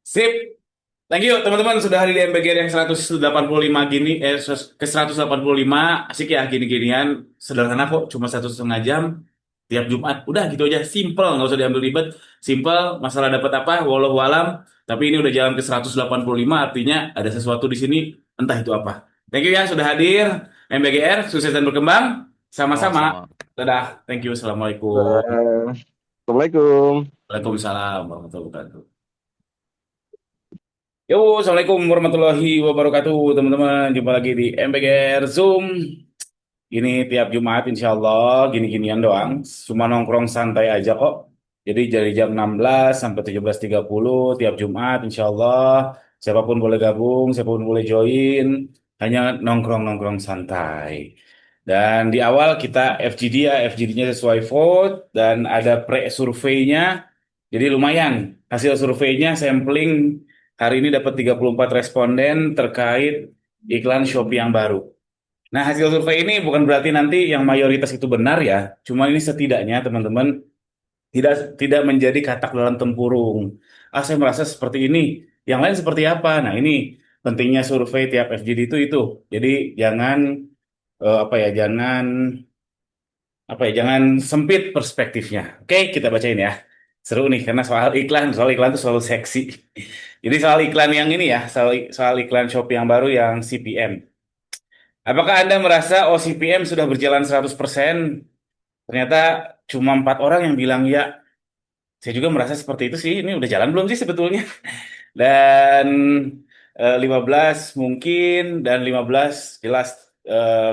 Sip. Thank you teman-teman sudah hadir di MBGR yang 185 gini ke 185. Asik ya gini-ginian, sederhana kok, cuma 1,5 jam tiap Jumat. Udah gitu aja, simple, nggak usah diambil ribet. Simple, masalah dapat apa walau alam. Tapi ini udah jalan ke 185, artinya ada sesuatu di sini, entah itu apa. Thank you ya sudah hadir. MBGR sukses dan berkembang sama-sama. Sama-sama. Dadah, thank you, assalamualaikum. Assalamualaikum. Waalaikumsalam warahmatullahi wabarakatuh. Yo, assalamualaikum warahmatullahi wabarakatuh, teman-teman. Jumpa lagi di MBGR Zoom. Ini tiap Jumat, insya Allah, gini-ginian doang. Cuma nongkrong santai aja kok. Jadi dari jam 16 sampai 17.30 tiap Jumat, insya Allah. Siapapun boleh gabung, siapapun boleh join. Hanya nongkrong-nongkrong santai. Dan di awal kita FGD ya, FGD-nya sesuai vote. Dan ada pre-surveinya. Jadi lumayan. Hasil surveinya sampling hari ini dapat 34 responden terkait iklan Shopee yang baru. Nah, hasil survei ini bukan berarti nanti yang mayoritas itu benar ya. Cuma ini setidaknya teman-teman tidak tidak menjadi katak dalam tempurung. Ah, saya merasa seperti ini. Yang lain seperti apa? Nah, ini pentingnya survei tiap FGD itu. Jadi jangan apa ya, jangan sempit perspektifnya. Oke, kita bacain ya. Seru nih karena soal iklan itu selalu seksi. Jadi soal iklan yang ini ya, soal iklan Shopee yang baru yang CPM. Apakah Anda merasa OCPM sudah berjalan 100%? Ternyata cuma 4 orang yang bilang ya. Saya juga merasa seperti itu sih. Ini udah jalan belum sih sebetulnya? Dan 15 mungkin dan 15 jelas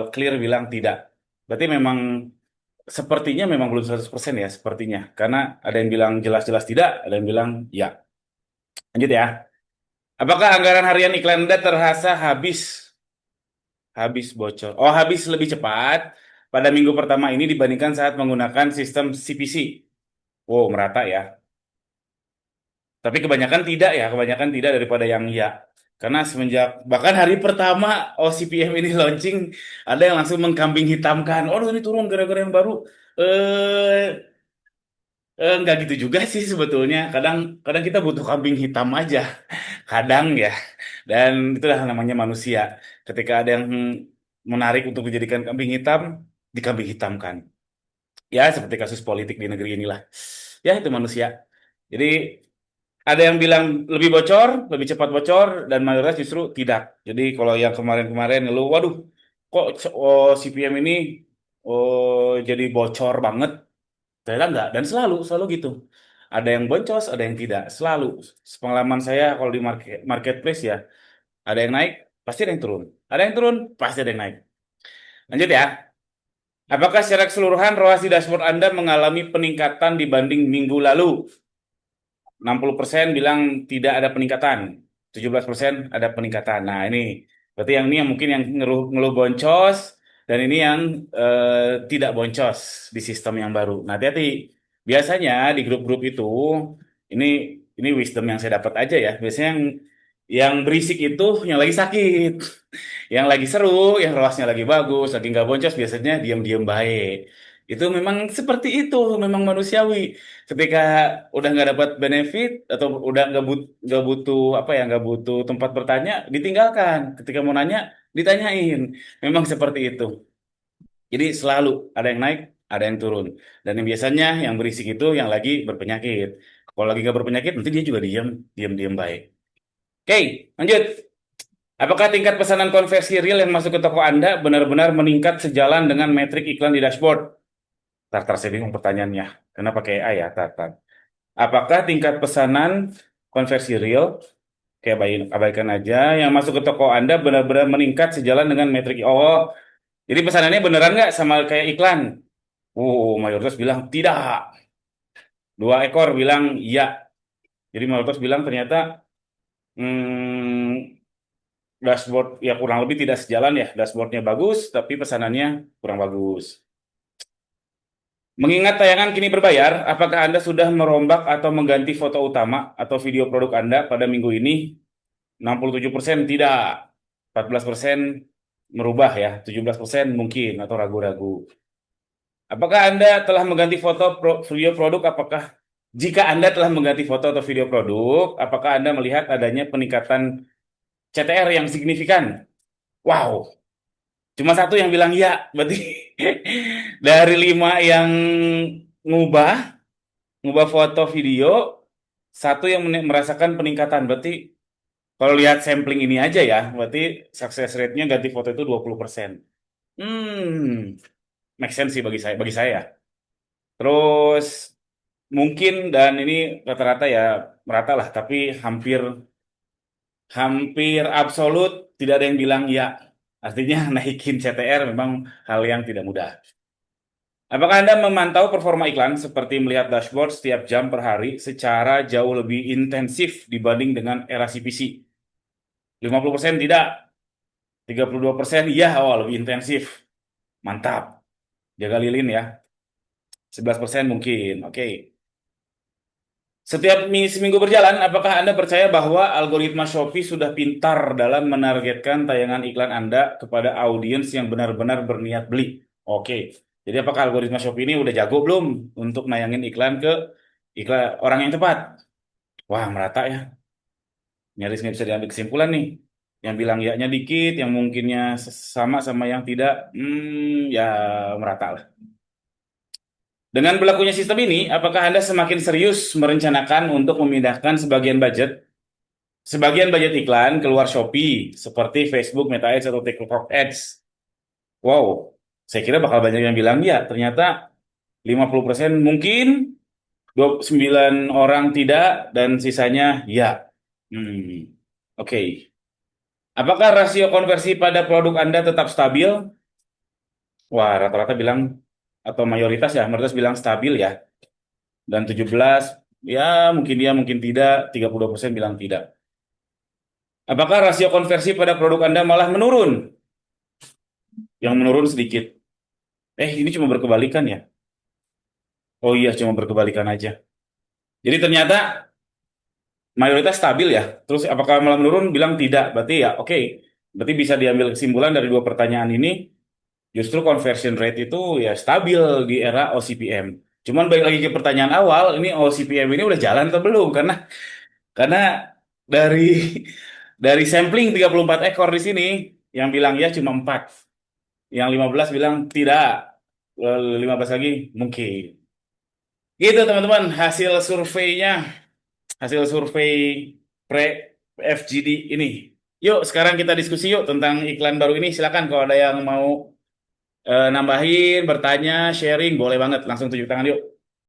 clear bilang tidak. Berarti memang sepertinya memang belum 100% ya sepertinya. Karena ada yang bilang jelas-jelas tidak, ada yang bilang ya. Lanjut ya. Apakah anggaran harian iklan Anda terasa habis bocor? Oh, habis lebih cepat pada minggu pertama ini dibandingkan saat menggunakan sistem CPC. Oh, merata ya. Tapi kebanyakan tidak daripada yang ya. Karena semenjak bahkan hari pertama OCPM ini launching, ada yang langsung mengkambing hitamkan. Oh, ini turun gara-gara yang baru. Eh, Nggak gitu juga sih sebetulnya. Kadang kadang kita butuh kambing hitam aja. Kadang ya. Dan itulah namanya manusia. Ketika ada yang menarik untuk dijadikan kambing hitam, dikambing hitamkan. Ya, seperti kasus politik di negeri inilah. Ya, itu manusia. Jadi ada yang bilang lebih bocor, lebih cepat bocor, dan mayoritas justru tidak. Jadi kalau yang kemarin-kemarin ngeluh, waduh, kok CPM ini jadi bocor banget. Ternyata enggak, dan selalu gitu. Ada yang boncos, ada yang tidak. Selalu. Pengalaman saya kalau di marketplace ya, ada yang naik, pasti ada yang turun. Ada yang turun, pasti ada yang naik. Lanjut ya. Apakah secara keseluruhan ROAS di dashboard Anda mengalami peningkatan dibanding minggu lalu? 60% bilang tidak ada peningkatan, 17% ada peningkatan. Nah, ini berarti yang ini yang mungkin yang ngeluh, ngeluh boncos dan ini yang tidak boncos di sistem yang baru. Nah, hati-hati. Biasanya di grup-grup itu ini ini wisdom yang saya dapat aja ya. Biasanya yang berisik itu yang lagi sakit. Yang lagi seru, yang roasnya lagi bagus, lagi nggak boncos, biasanya diam-diam baik. Itu memang seperti itu, memang manusiawi. Ketika udah nggak dapat benefit atau udah nggak butuh apa ya, nggak butuh tempat bertanya, ditinggalkan. Ketika mau nanya, ditanyain. Memang seperti itu. Jadi selalu ada yang naik, ada yang turun. Dan yang biasanya yang berisik itu yang lagi berpenyakit. Kalau lagi nggak berpenyakit, nanti dia juga diam-diam baik. Oke, lanjut. Apakah tingkat pesanan konversi real yang masuk ke toko Anda benar-benar meningkat sejalan dengan metrik iklan di dashboard? Tar, saya bingung pertanyaannya. Kenapa pakai AI ya? Tar. Apakah tingkat pesanan konversi real, kayak abaikan aja, yang masuk ke toko Anda benar-benar meningkat sejalan dengan metrik? Oh, jadi pesanannya beneran nggak sama kayak iklan? Mayoritas bilang tidak. 2 ekor bilang iya. Jadi mayoritas bilang ternyata hmm, dashboard ya kurang lebih tidak sejalan ya. Dashboardnya bagus, tapi pesanannya kurang bagus. Mengingat tayangan kini berbayar, apakah Anda sudah merombak atau mengganti foto utama atau video produk Anda pada minggu ini? 67% tidak, 14% merubah ya, 17% mungkin atau ragu-ragu. Apakah Anda telah mengganti foto video produk? Apakah Jika Anda telah mengganti foto atau video produk, apakah Anda melihat adanya peningkatan CTR yang signifikan? Wow, cuma satu yang bilang ya, berarti dari 5 yang ngubah, ngubah foto video, satu yang merasakan peningkatan. Berarti kalau lihat sampling ini aja ya, berarti success rate-nya ganti foto itu 20%. Hmm, make sense sih bagi saya ya. Terus mungkin dan ini rata-rata ya merata lah, tapi hampir hampir absolut tidak ada yang bilang ya. Artinya naikin CTR memang hal yang tidak mudah. Apakah Anda memantau performa iklan seperti melihat dashboard setiap jam per hari secara jauh lebih intensif dibanding dengan era CPC? 50% tidak, 32% iya, oh lebih intensif. Mantap, jaga lilin ya. 11% mungkin, oke. Setiap seminggu berjalan, apakah Anda percaya bahwa algoritma Shopee sudah pintar dalam menargetkan tayangan iklan Anda kepada audiens yang benar-benar berniat beli? Oke. Jadi apakah algoritma Shopee ini udah jago belum untuk nayangin iklan ke iklan orang yang tepat? Wah, merata ya. Nyaris nggak bisa diambil kesimpulan nih. Yang bilang ya-nya dikit, yang mungkinnya sama yang tidak, ya merata lah. Dengan berlakunya sistem ini, apakah Anda semakin serius merencanakan untuk memindahkan sebagian budget iklan keluar Shopee seperti Facebook, Meta Ads atau TikTok Ads? Wow, saya kira bakal banyak yang bilang ya. Ternyata 50% mungkin, 29 orang tidak, dan sisanya ya. Oke. Apakah rasio konversi pada produk Anda tetap stabil? Wah, rata-rata bilang atau mayoritas bilang stabil ya. Dan 17 ya mungkin dia mungkin tidak, 32% bilang tidak. Apakah rasio konversi pada produk Anda malah menurun? Yang menurun sedikit. Ini cuma berkebalikan ya. Oh iya, cuma berkebalikan aja. Jadi ternyata mayoritas stabil ya. Terus apakah malah menurun? Bilang tidak. Berarti ya oke. Berarti bisa diambil kesimpulan dari dua pertanyaan ini, justru conversion rate itu ya stabil di era OCPM. Cuman balik lagi ke pertanyaan awal, ini OCPM ini udah jalan atau belum? Karena dari dari sampling 34 ekor di sini, yang bilang ya cuma 4. Yang 15 bilang tidak. 15 lagi mungkin. Gitu teman-teman, hasil survei pre FGD ini. Yuk, sekarang kita diskusi yuk tentang iklan baru ini. Silakan kalau ada yang mau nambahin, bertanya, sharing, boleh banget. Langsung tunjuk tangan yuk.